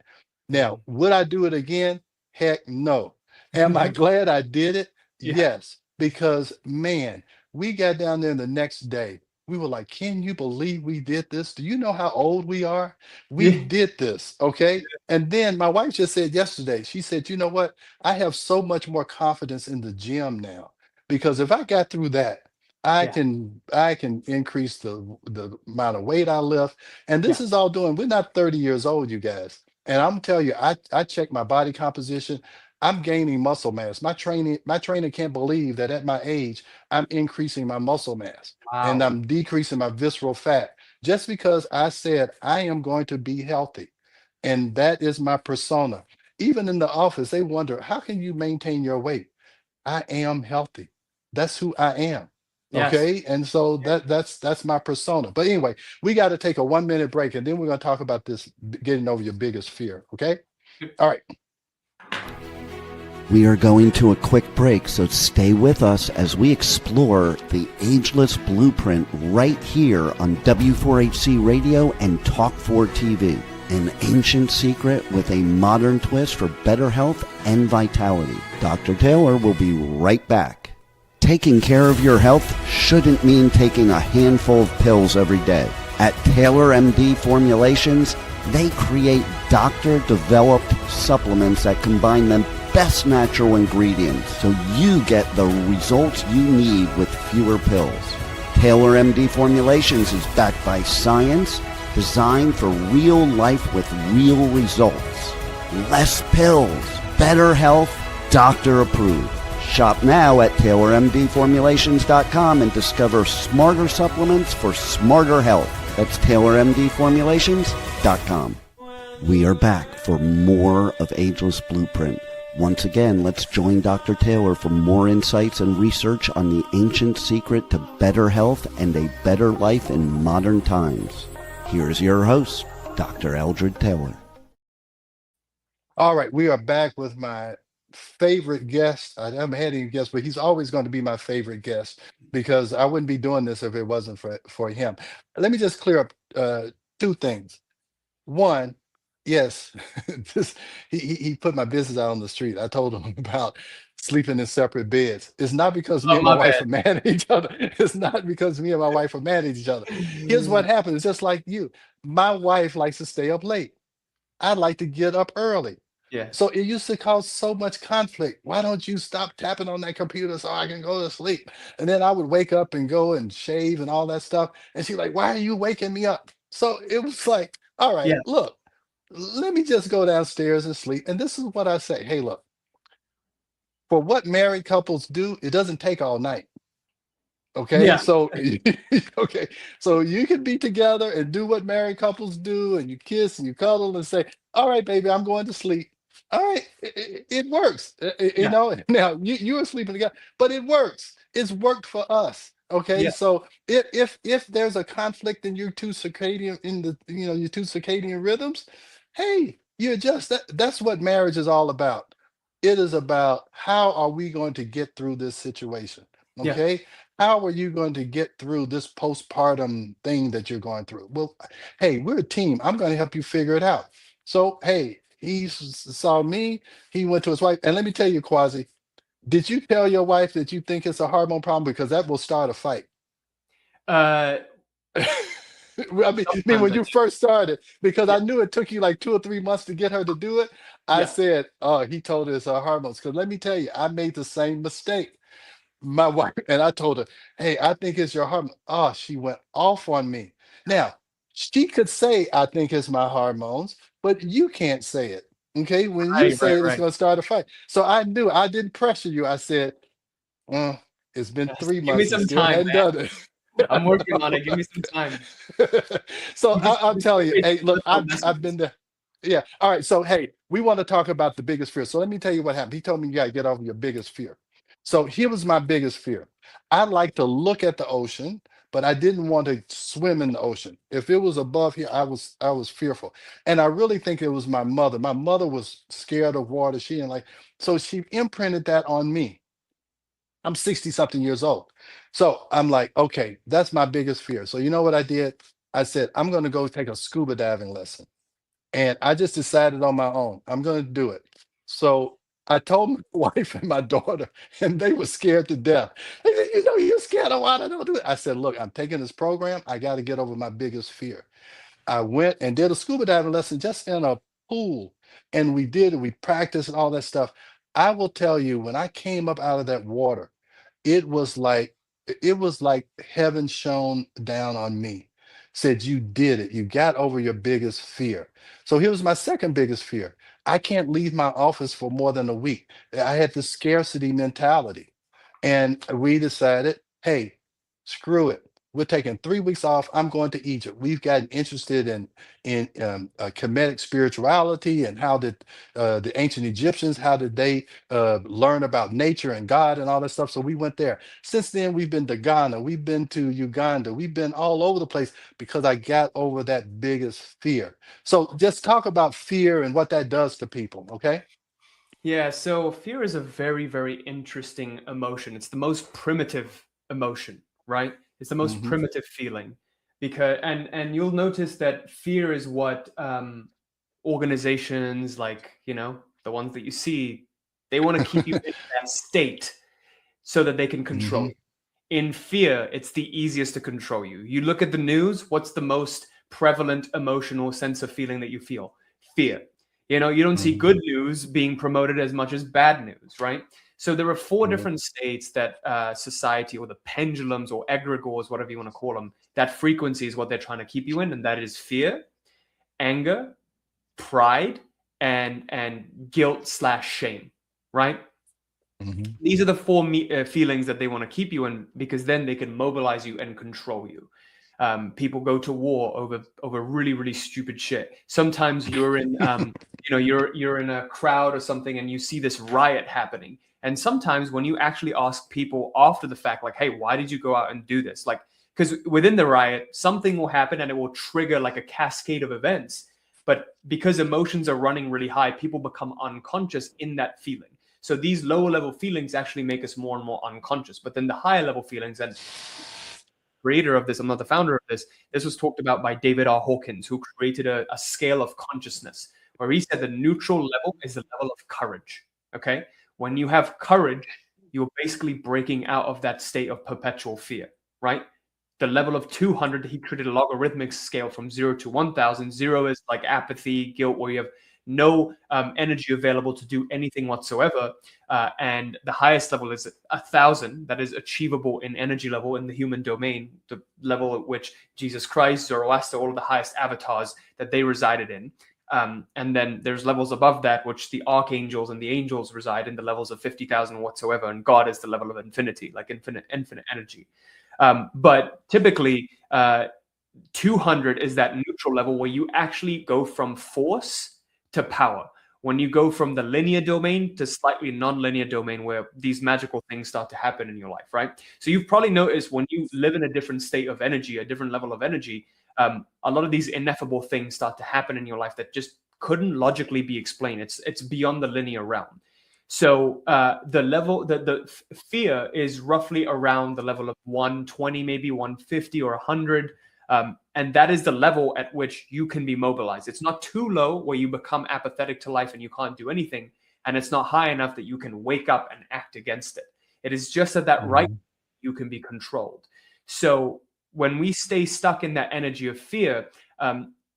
Speaker 3: Now,
Speaker 4: Damn.
Speaker 3: would I do it again? Heck no. Am I glad I did it?
Speaker 4: Yeah.
Speaker 3: Yes, because man, we got down there the next day. We were like, can you believe we did this? Do you know how old we are? We
Speaker 4: Yeah.
Speaker 3: did this. Okay. And then my wife just said yesterday, she said, you know what? I have so much more confidence in the gym now because if I got through that,
Speaker 4: Yeah.
Speaker 3: I can increase the amount of weight I lift. And
Speaker 4: Yeah.
Speaker 3: this is all doing, we're not 30 years old, you guys. And I'm telling you, I check my body composition. I'm gaining muscle mass. My trainer can't believe that at my age, I'm increasing my muscle mass and
Speaker 4: Wow.
Speaker 3: I'm decreasing my visceral fat just because I said I am going to be healthy. And that is my persona. Even in the office, they wonder, how can you maintain your weight? I am healthy. That's who I am.
Speaker 4: Yes.
Speaker 3: Okay. And so that's my persona. But anyway, we got to take a 1 minute break and then we're going to talk about this getting over your biggest fear. Okay. All right.
Speaker 2: We are going to a quick break, so stay with us as we explore the ageless blueprint right here on W4HC Radio and Talk4 TV. An ancient secret with a modern twist for better health and vitality. Dr. Taylor will be right back. Taking care of your health shouldn't mean taking a handful of pills every day. At Taylor MD Formulations, they create doctor-developed supplements that combine the best natural ingredients so you get the results you need with fewer pills. Taylor MD Formulations is backed by science, designed for real life with real results. Less pills, better health, doctor approved. Shop now at TaylorMDFormulations.com and discover smarter supplements for smarter health. That's TaylorMDFormulations.com. We are back for more of Ageless Blueprint. Once again, let's join Dr. Taylor for more insights and research on the ancient secret to better health and a better life in modern times. Here's your host, Dr. Eldred Taylor.
Speaker 3: All right, we are back with my favorite guest. I haven't had any guests, but he's always going to be my favorite guest because I wouldn't be doing this if it wasn't for him. Let me just clear up two things. One, yes, this he put my business out on the street. I told him about sleeping in separate beds. It's not because me
Speaker 4: Oh,
Speaker 3: and my
Speaker 4: my
Speaker 3: wife
Speaker 4: bad.
Speaker 3: are mad at each other. It's not because me and my wife are mad at each other. Here's what happens. It's just like you. My wife likes to stay up late. I like to get up early.
Speaker 4: Yeah.
Speaker 3: So it used to cause so much conflict. Why don't you stop tapping on that computer so I can go to sleep? And then I would wake up and go and shave and all that stuff. And she's like, why are you waking me up? So it was like, all right,
Speaker 4: Yeah.
Speaker 3: look, let me just go downstairs and sleep. And this is what I say. Hey, look, for what married couples do, it doesn't take all night. Okay,
Speaker 4: Yeah.
Speaker 3: so okay, so you can be together and do what married couples do, and you kiss and you cuddle and say, "All right, baby, I'm going to sleep." All right, it works. You
Speaker 4: Yeah.
Speaker 3: know, now you are sleeping together, but it works. It's worked for us. Okay,
Speaker 4: Yeah.
Speaker 3: so if there's a conflict in your two circadian in the your two circadian rhythms, hey, you adjust. That's what marriage is all about. It is about how are we going to get through this situation.
Speaker 4: Yeah.
Speaker 3: Okay, how are you going to get through this postpartum thing that you're going through? Well, hey, we're a team. I'm going to help you figure it out. So, hey, saw me, he went to his wife. And let me tell you, Quasi, did you tell your wife that you think it's a hormone problem? Because that will start a fight.
Speaker 4: Uh,
Speaker 3: I mean,
Speaker 4: Sometimes
Speaker 3: when
Speaker 4: I
Speaker 3: you
Speaker 4: do.
Speaker 3: first started, because
Speaker 4: Yeah.
Speaker 3: I knew it took you like 2 or 3 months to get her to do it. I
Speaker 4: Yeah.
Speaker 3: said, oh, he told her it's her hormones. Because let me tell you, I made the same mistake. My wife and I told her, "Hey, I think it's your hormone." Oh, she went off on me. Now, she could say, "I think it's my hormones," but you can't say it. Okay, when you
Speaker 4: Right. Right.
Speaker 3: say it, it's
Speaker 4: Right.
Speaker 3: going to start a fight. So I knew I didn't pressure you. I said, "It's been
Speaker 4: Yes.
Speaker 3: three
Speaker 4: Give me
Speaker 3: months and
Speaker 4: some
Speaker 3: still
Speaker 4: time,
Speaker 3: hadn't
Speaker 4: man.
Speaker 3: done it."
Speaker 4: I'm working on it. Give me some time.
Speaker 3: So
Speaker 4: You just,
Speaker 3: I'm
Speaker 4: you just
Speaker 3: telling
Speaker 4: give
Speaker 3: you,
Speaker 4: me
Speaker 3: hey, look,
Speaker 4: subliminal
Speaker 3: I've
Speaker 4: messages.
Speaker 3: been there. Yeah. All right. So hey, we want to talk about the biggest fear. So let me tell you what happened. He told me you got to get over your biggest fear. So here was my biggest fear. I like to look at the ocean, but I didn't want to swim in the ocean. If it was above here, I was fearful. And I really think it was my mother. My mother was scared of water. She didn't like, so she imprinted that on me. I'm 60 something years old. So I'm like, okay, that's my biggest fear. So you know what I did? I said, I'm going to go take a scuba diving lesson. And I just decided on my own, I'm going to do it. So I told my wife and my daughter, and they were scared to death. They said, you know, you're scared of water. Don't do it. I said, look, I'm taking this program. I got to get over my biggest fear. I went and did a scuba diving lesson just in a pool. And we did it. We practiced and all that stuff. I will tell you, when I came up out of that water, it was like heaven shone down on me. Said, you did it. You got over your biggest fear. So here's my second biggest fear. I can't leave my office for more than a week. I had the scarcity mentality. And we decided, hey, screw it. We're taking 3 weeks off. I'm going to Egypt. We've gotten interested in Kemetic spirituality, and how did the ancient Egyptians, how did they learn about nature and God and all that stuff? So we went there. Since then, we've been to Ghana, we've been to Uganda, we've been all over the place because I got over that biggest fear. So just talk about fear and what that does to people, okay?
Speaker 4: Yeah, so fear is a very, very interesting emotion. It's the most primitive emotion, right? It's the most
Speaker 3: Hmm.
Speaker 4: primitive feeling because and you'll notice that fear is what organizations like, the ones that you see, they want to keep you in that state so that they can control
Speaker 3: Hmm.
Speaker 4: you. In fear, it's the easiest to control you. You look at the news, what's the most prevalent emotional sense of feeling that you feel? Fear. You don't see
Speaker 3: Hmm.
Speaker 4: good news being promoted as much as bad news, right? So there are four different states that society, or the pendulums or egregores, whatever you want to call them, that frequency is what they're trying to keep you in, and that is fear, anger, pride, and guilt/shame, right?
Speaker 3: Hmm.
Speaker 4: These are the four feelings that they want to keep you in, because then they can mobilize you and control you. People go to war over really, really stupid shit. Sometimes you're in you're in a crowd or something and you see this riot happening. And sometimes when you actually ask people after the fact, like, hey, why did you go out and do this? Like, because within the riot, something will happen and it will trigger like a cascade of events. But because emotions are running really high, people become unconscious in that feeling. So these lower level feelings actually make us more and more unconscious. But then the higher level feelings, and creator of this, I'm not the founder of this, this was talked about by David R. Hawkins, who created a scale of consciousness, where he said the neutral level is the level of courage. Okay. When you have courage, you're basically breaking out of that state of perpetual fear, right? The level of 200, he created a logarithmic scale from 0 to 1,000. 0 is like apathy, guilt, where you have no energy available to do anything whatsoever. And the highest level is 1,000, that is achievable in energy level in the human domain, the level at which Jesus Christ, Zoroaster, all of the highest avatars that they resided in. And then there's levels above that, which the archangels and the angels reside in, the levels of 50,000 whatsoever. And God is the level of infinity, like infinite energy. But typically, 200 is that neutral level where you actually go from force to power. When you go from the linear domain to slightly non-linear domain, where these magical things start to happen in your life, right? So you've probably noticed when you live in a different state of energy, a different level of energy, a lot of these ineffable things start to happen in your life that just couldn't logically be explained. It's beyond the linear realm. So the level, the fear is roughly around the level of 120, maybe 150 or 100. And that is the level at which you can be mobilized. It's not too low where you become apathetic to life and you can't do anything. And it's not high enough that you can wake up and act against it. It is just at that right
Speaker 3: Hmm.
Speaker 4: you can be controlled. So when we stay stuck in that energy of fear,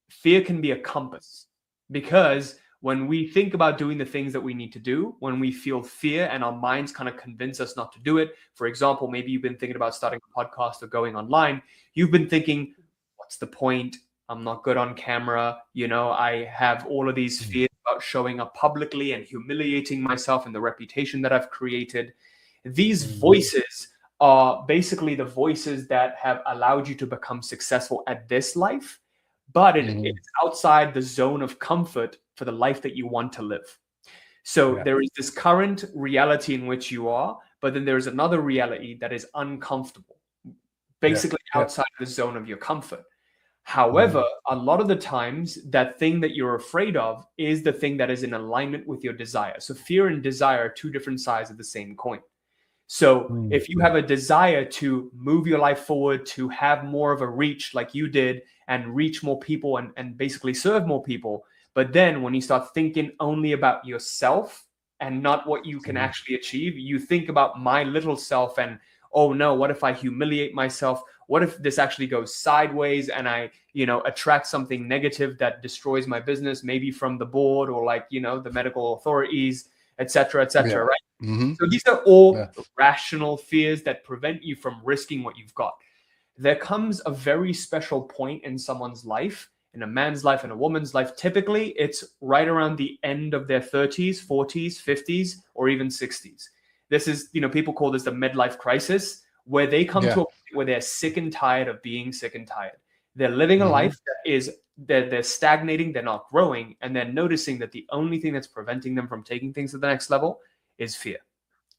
Speaker 4: fear can be a compass, because when we think about doing the things that we need to do, when we feel fear and our minds kind of convince us not to do it, for example, maybe you've been thinking about starting a podcast or going online, you've been thinking, what's the point? I'm not good on camera. I have all of these fears about showing up publicly and humiliating myself and the reputation that I've created. These
Speaker 3: Hmm.
Speaker 4: voices are basically the voices that have allowed you to become successful at this life, but
Speaker 3: Hmm.
Speaker 4: it's outside the zone of comfort for the life that you want to live. So
Speaker 3: Yeah.
Speaker 4: there is this current reality in which you are, but then there's another reality that is uncomfortable, basically outside the zone of your comfort. However, a lot of the times, that thing that you're afraid of is the thing that is in alignment with your desire. So fear and desire are two different sides of the same coin. So if you have a desire to move your life forward, to have more of a reach like you did and reach more people and basically serve more people, but then when you start thinking only about yourself and not what you can actually achieve, you think about my little self and, oh no, what if I humiliate myself? What if this actually goes sideways and I, attract something negative that destroys my business, maybe from the board or like, the medical authorities, et cetera, right? So these are all rational fears that prevent you from risking what you've got. There comes a very special point in someone's life, in a man's life and a woman's life. Typically, it's right around the end of their 30s, 40s, 50s, or even 60s. This is, people call this the midlife crisis, where they come to a point where they're sick and tired of being sick and tired. They're living a life that is, they're stagnating, they're not growing, and they're noticing that the only thing that's preventing them from taking things to the next level is fear,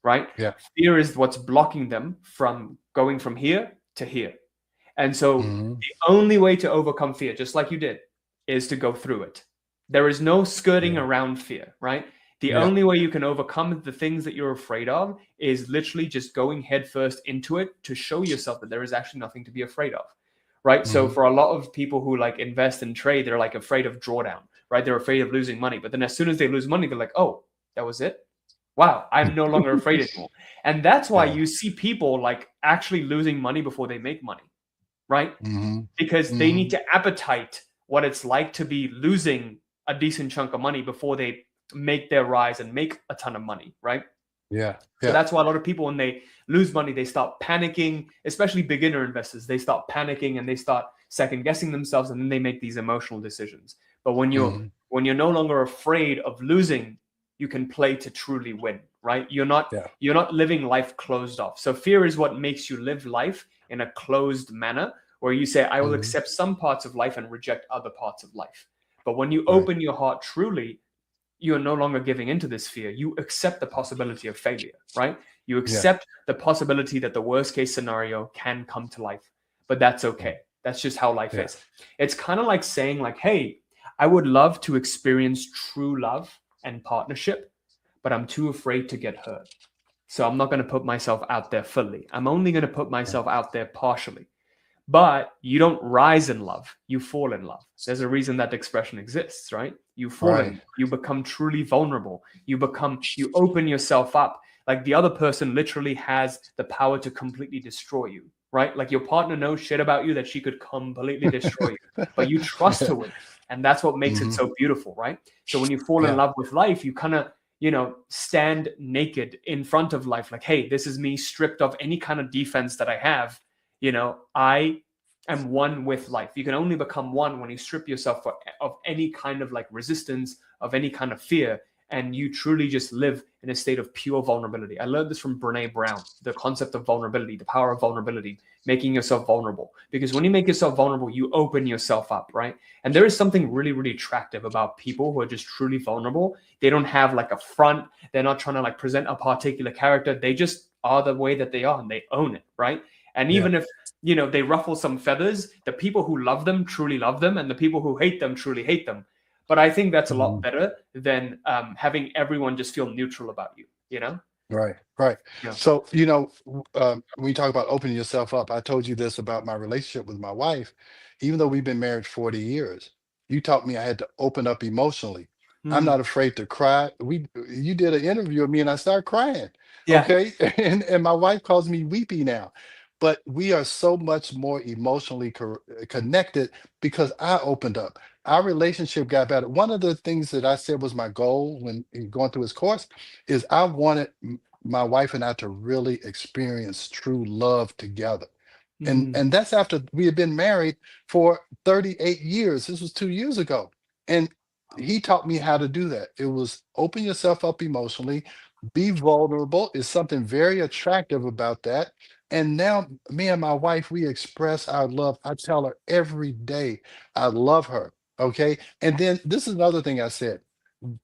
Speaker 4: right? Fear is what's blocking them from going from here to here. And so the only way to overcome fear, just like you did, is to go through it. There is no skirting around fear, right? The only way you can overcome the things that you're afraid of is literally just going headfirst into it to show yourself that there is actually nothing to be afraid of, right? So for a lot of people who like invest and trade, they're like afraid of drawdown, right? They're afraid of losing money. But then as soon as they lose money, they're like, oh, that was it? Wow, I'm no longer afraid anymore. And that's why you see people like actually losing money before they make money, right? Because they need to appetite what it's like to be losing a decent chunk of money before they make their rise and make a ton of money, right? So that's why a lot of people, when they lose money, they start panicking, especially beginner investors. They start panicking and they start second guessing themselves, and then they make these emotional decisions. But when you're no longer afraid of losing, you can play to truly win, right? You're not living life closed off. So fear is what makes you live life in a closed manner, where you say, I will accept some parts of life and reject other parts of life. But when you open your heart truly, you're no longer giving into this fear. You accept the possibility of failure, right? You accept the possibility that the worst case scenario can come to life, but that's okay. That's just how life is. It's kind of like saying like, hey, I would love to experience true love and partnership, but I'm too afraid to get hurt. So I'm not going to put myself out there fully. I'm only going to put myself out there partially. But you don't rise in love, you fall in love. There's a reason that expression exists, right? You fall in, you become truly vulnerable. You open yourself up. Like the other person literally has the power to completely destroy you, right? Like your partner knows shit about you that she could completely destroy you, but you trust her with it. And that's what makes it so beautiful, right? So when you fall in love with life, you kind of, stand naked in front of life. Like, hey, this is me stripped of any kind of defense that I have. I am one with life. You can only become one when you strip yourself of any kind of like resistance, of any kind of fear, and you truly just live in a state of pure vulnerability. I learned this from Brene Brown, the concept of vulnerability, the power of vulnerability, making yourself vulnerable. Because when you make yourself vulnerable, you open yourself up, right? And there is something really, really attractive about people who are just truly vulnerable. They don't have like a front. They're not trying to like present a particular character. They just are the way that they are and they own it, right? And even if, they ruffle some feathers, the people who love them truly love them, and the people who hate them truly hate them. But I think that's a lot better than having everyone just feel neutral about you,
Speaker 3: Right. So, when you talk about opening yourself up, I told you this about my relationship with my wife. Even though we've been married 40 years, you taught me I had to open up emotionally. I'm not afraid to cry. You did an interview with me and I started crying. Okay. And my wife calls me weepy now. But we are so much more emotionally connected because I opened up. Our relationship got better. One of the things that I said was my goal when going through his course is I wanted my wife and I to really experience true love together. And that's after we had been married for 38 years. This was 2 years ago. And he taught me how to do that. It was open yourself up emotionally, be vulnerable is something very attractive about that. And now me and my wife, we express our love. I tell her every day I love her. Okay. And then this is another thing I said.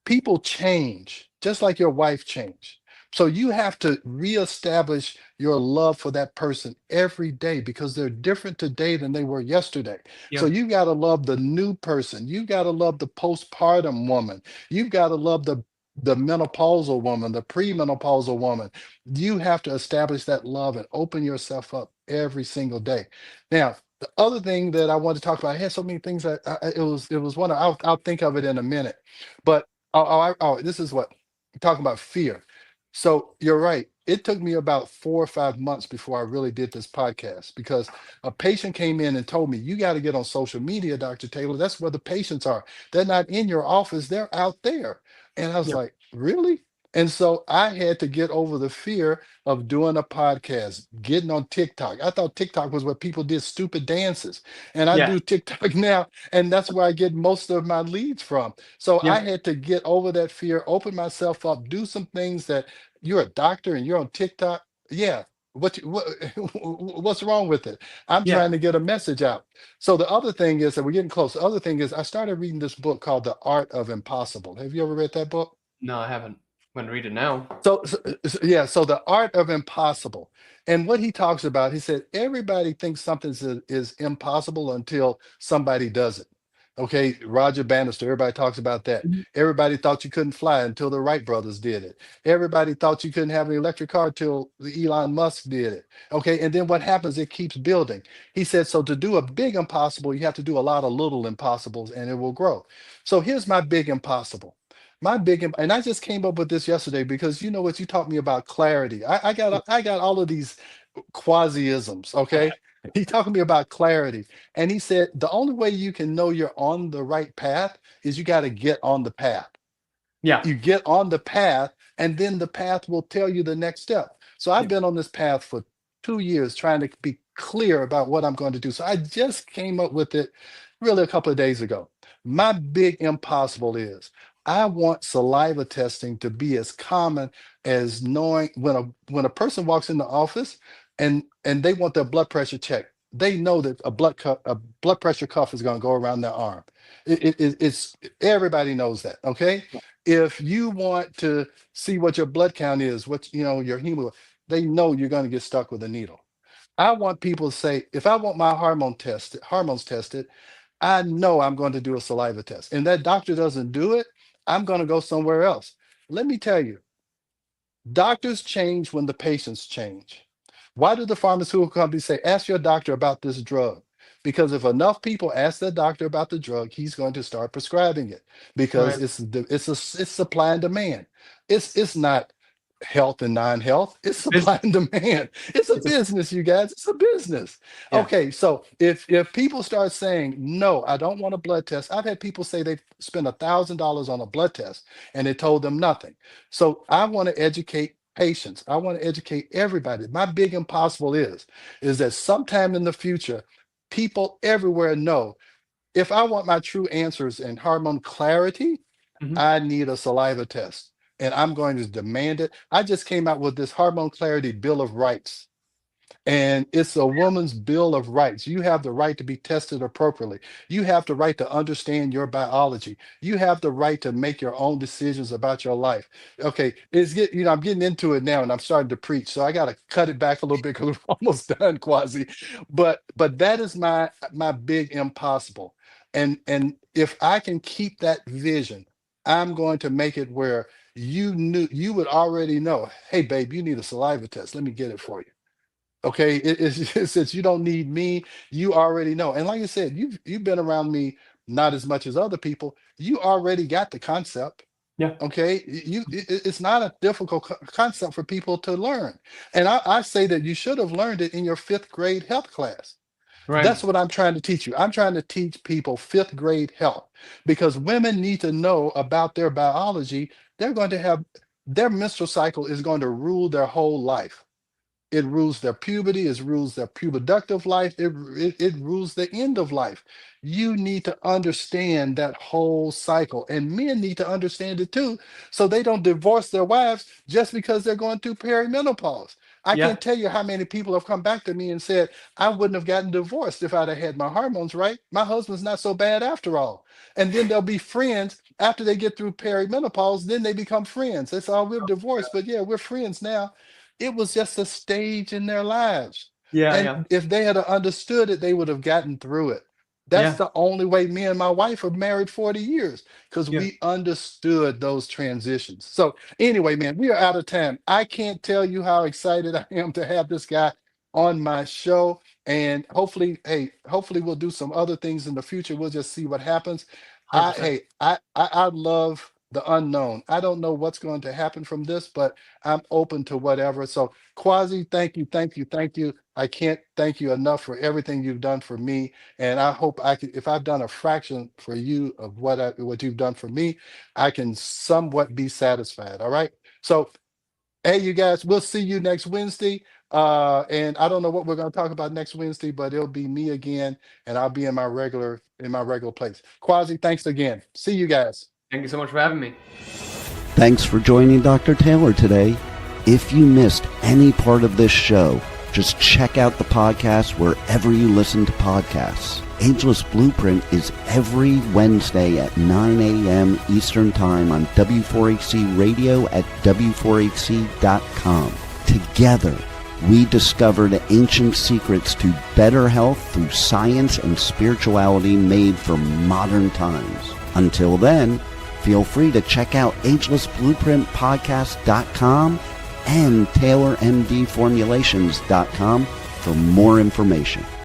Speaker 3: People change, just like your wife changed. So you have to reestablish your love for that person every day because they're different today than they were yesterday. So
Speaker 4: Yeah.
Speaker 3: you got to love the new person. You got to love the postpartum woman. You've got to love the menopausal woman, the premenopausal woman. You have to establish that love and open yourself up every single day. Now, the other thing that I want to talk about, I had so many things that it was one. I'll think of it in a minute, but this is what talking about fear. So you're right. It took me about 4 or 5 months before I really did this podcast because a patient came in and told me, "You got to get on social media, Dr. Taylor. That's where the patients are. They're not in your office, they're out there." And I was
Speaker 4: Yeah.
Speaker 3: like, "Really?" And so I had to get over the fear of doing a podcast, getting on TikTok. I thought TikTok was where people did stupid dances. And I
Speaker 4: Yeah.
Speaker 3: do TikTok now, and that's where I get most of my leads from. So I
Speaker 4: Yeah.
Speaker 3: had to get over that fear, open myself up, do some things that you're a doctor and you're on TikTok. Yeah. What's wrong with it? I'm
Speaker 4: Yeah.
Speaker 3: trying to get a message out. So the other thing is, and we're getting close. The other thing is, I started reading this book called The Art of Impossible. Have you ever read that book?
Speaker 4: No, I haven't. I'm gonna read it now.
Speaker 3: Yeah, so the art of impossible. And what he talks about, he said, everybody thinks something is impossible until somebody does it. Okay, Roger Bannister, everybody talks about that.
Speaker 4: Mhm.
Speaker 3: Everybody thought you couldn't fly until the Wright brothers did it. Everybody thought you couldn't have an electric car until the Elon Musk did it. Okay, and then what happens? It keeps building. He said, so to do a big impossible, you have to do a lot of little impossibles and it will grow. So here's my big impossible. And I just came up with this yesterday because you know what, you taught me about clarity. I got all of these quasi-isms, okay? He talked to me about clarity. And he said the only way you can know you're on the right path is you got to get on the path.
Speaker 4: Yeah.
Speaker 3: You get on the path, and then the path will tell you the next step. So I've
Speaker 4: Yeah.
Speaker 3: been on this path for 2 years trying to be clear about what I'm going to do. So I just came up with it really a couple of days ago. My big impossible is I want saliva testing to be as common as knowing when a person walks in the office and they want their blood pressure checked. They know that a blood pressure cuff is going to go around their arm. It's everybody knows that. Okay, if you want to see what your blood count is, what your hemoglobin, they know you're going to get stuck with a needle. I want people to say, if I want my hormones tested, I know I'm going to do a saliva test. And that doctor doesn't do it, I'm going to go somewhere else. Let me tell you, doctors change when the patients change. Why do the pharmaceutical companies say, ask your doctor about this drug? Because if enough people ask their doctor about the drug, he's going to start prescribing it because
Speaker 4: Right.
Speaker 3: it's supply and demand. It's not health and non-health. It's
Speaker 4: This
Speaker 3: supply and demand. It's a
Speaker 4: it's a
Speaker 3: business, you guys. It's a business.
Speaker 4: yeah.
Speaker 3: Okay, so if people start saying, no, I don't want a blood test. I've had people say they spent $1,000 on a blood test and it told them nothing. So I want to educate patients. I want to educate everybody. My big impossible is that sometime in the future, people everywhere know if I want my true answers and hormone clarity,
Speaker 4: Mhm.
Speaker 3: I need a saliva test. And I'm going to demand it. I just came out with this hormone clarity bill of rights. And it's a woman's bill of rights. You have the right to be tested appropriately. You have the right to understand your biology. You have the right to make your own decisions about your life. Okay, I'm getting into it now and I'm starting to preach. So I got to cut it back a little bit because we're almost done, Quasi. But that is my big impossible. And if I can keep that vision, I'm going to make it where you would already know, hey babe, you need a saliva test. Let me get it for you. Okay, since you don't need me, you already know. And like I said, you've been around me not as much as other people. You already got the concept.
Speaker 4: Yeah.
Speaker 3: Okay, it's not a difficult concept for people to learn. And I say that you should have learned it in your fifth grade health class.
Speaker 4: Right.
Speaker 3: That's what I'm trying to teach you. I'm trying to teach people fifth grade health because women need to know about their biology. They're going to have their menstrual cycle is going to rule their whole life. It rules their puberty, it rules their puberductive life, it rules the end of life. You need to understand that whole cycle, and men need to understand it too, so they don't divorce their wives just because they're going through perimenopause. I
Speaker 4: Yeah.
Speaker 3: can't tell you how many people have come back to me and said, I wouldn't have gotten divorced if I'd have had my hormones right. My husband's not so bad after all. And then they'll be friends after they get through perimenopause. Then they become friends. That's all, we're divorced, but yeah, we're friends now. It was just a stage in their lives.
Speaker 4: Yeah.
Speaker 3: And
Speaker 4: Yeah.
Speaker 3: if they had understood it, they would have gotten through it. That's
Speaker 4: Yeah.
Speaker 3: the only way me and my wife are married 40 years, because
Speaker 4: Yeah.
Speaker 3: we understood those transitions. So anyway, man, we are out of time. I can't tell you how excited I am to have this guy on my show. And hopefully, hey, hopefully we'll do some other things in the future. We'll just see what happens.
Speaker 4: 100%.
Speaker 3: I love the unknown. I don't know what's going to happen from this, but I'm open to whatever. So Quasi, thank you, thank you, thank you. I can't thank you enough for everything you've done for me. And I hope I can, if I've done a fraction for you of what you've done for me, I can somewhat be satisfied. All right. So hey, you guys, we'll see you next Wednesday. And I don't know what we're going to talk about next Wednesday, but it'll be me again, and I'll be in my regular place. Quasi, thanks again. See you guys.
Speaker 4: Thank you so much for having me.
Speaker 2: Thanks for joining Dr. Taylor today. If you missed any part of this show, just check out the podcast wherever you listen to podcasts. Ageless Blueprint is every Wednesday at 9 a.m. Eastern Time on W4HC Radio at W4HC.com. Together, we discover the ancient secrets to better health through science and spirituality made for modern times. Until then, feel free to check out agelessblueprintpodcast.com and TaylorMDFormulations.com for more information.